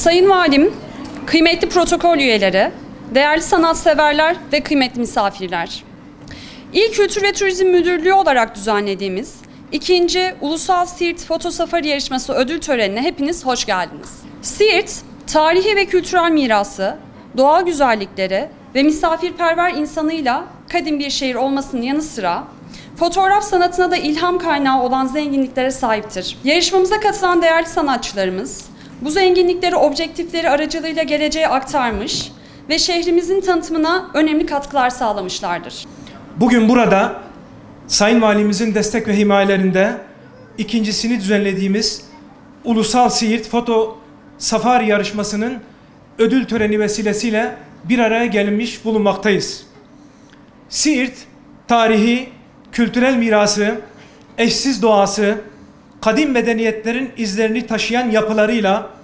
Sayın Valim, kıymetli protokol üyeleri, değerli sanatseverler ve kıymetli misafirler. İl Kültür ve Turizm Müdürlüğü olarak düzenlediğimiz 2. Ulusal Siirt Foto Safari Yarışması ödül törenine hepiniz hoş geldiniz. Siirt, tarihi ve kültürel mirası, doğal güzellikleri ve misafirperver insanıyla kadim bir şehir olmasının yanı sıra fotoğraf sanatına da ilham kaynağı olan zenginliklere sahiptir. Yarışmamıza katılan değerli sanatçılarımız bu zenginlikleri objektifleri aracılığıyla geleceğe aktarmış ve şehrimizin tanıtımına önemli katkılar sağlamışlardır. Bugün burada Sayın Valimizin destek ve himayelerinde ikincisini düzenlediğimiz Ulusal Siirt Foto Safari Yarışması'nın ödül töreni vesilesiyle bir araya gelmiş bulunmaktayız. Siirt, tarihi, kültürel mirası, eşsiz doğası, kadim medeniyetlerin izlerini taşıyan yapılarıyla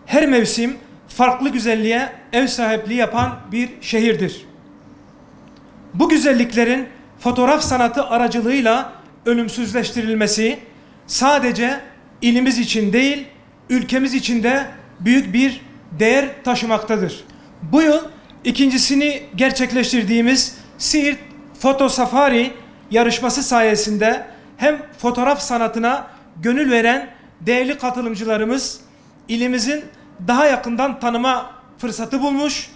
her mevsim farklı güzelliğe ev sahipliği yapan bir şehirdir. Bu güzelliklerin fotoğraf sanatı aracılığıyla ölümsüzleştirilmesi sadece ilimiz için değil, ülkemiz için de büyük bir değer taşımaktadır. Bu yıl ikincisini gerçekleştirdiğimiz Siirt Foto Safari yarışması sayesinde hem fotoğraf sanatına gönül veren değerli katılımcılarımız ilimizin daha yakından tanıma fırsatı bulmuş,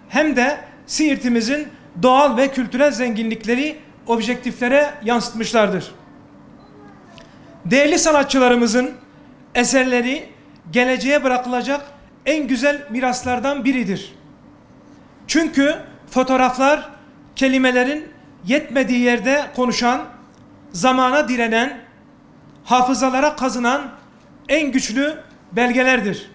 hem de Siirt'imizin doğal ve kültürel zenginlikleri objektiflere yansıtmışlardır. Değerli sanatçılarımızın eserleri geleceğe bırakılacak en güzel miraslardan biridir. Çünkü fotoğraflar kelimelerin yetmediği yerde konuşan, zamana direnen, hafızalara kazınan en güçlü belgelerdir.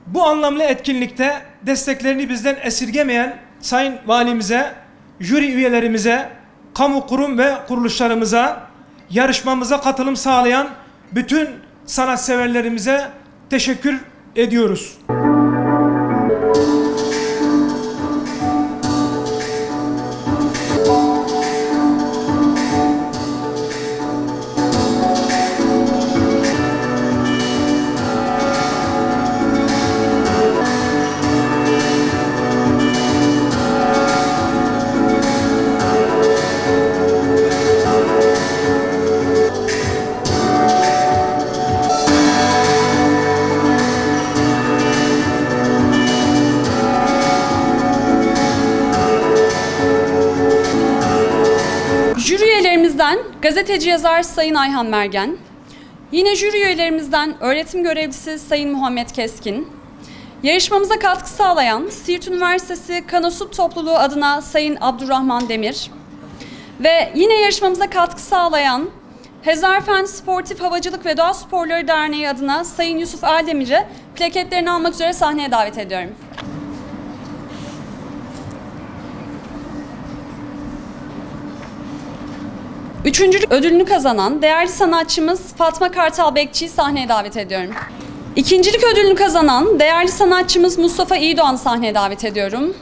Bu anlamlı etkinlikte desteklerini bizden esirgemeyen Sayın Valimize, jüri üyelerimize, kamu kurum ve kuruluşlarımıza, yarışmamıza katılım sağlayan bütün sanatseverlerimize teşekkür ediyoruz. Jüri üyelerimizden gazeteci yazar Sayın Ayhan Mergen, yine jüri üyelerimizden öğretim görevlisi Sayın Muhammed Keskin, yarışmamıza katkı sağlayan Siirt Üniversitesi Kanosup Topluluğu adına Sayın Abdurrahman Demir ve yine yarışmamıza katkı sağlayan Hezarfen Sportif Havacılık ve Doğa Sporları Derneği adına Sayın Yusuf Erdemir'i plaketlerini almak üzere sahneye davet ediyorum. Üçüncülük ödülünü kazanan değerli sanatçımız Fatma Kartal Bekçi'yi sahneye davet ediyorum. İkincilik ödülünü kazanan değerli sanatçımız Mustafa İyidoğan sahneye davet ediyorum.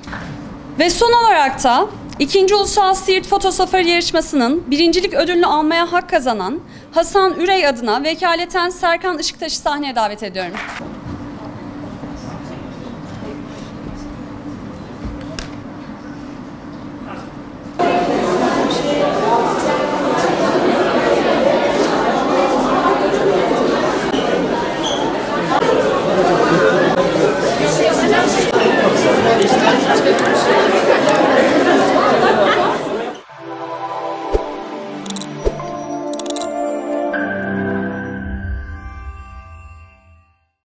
Ve son olarak da 2. Ulusal Siirt Foto Safari Yarışması'nın birincilik ödülünü almaya hak kazanan Hasan Ürey adına vekaleten Serkan Işıktaş'ı sahneye davet ediyorum.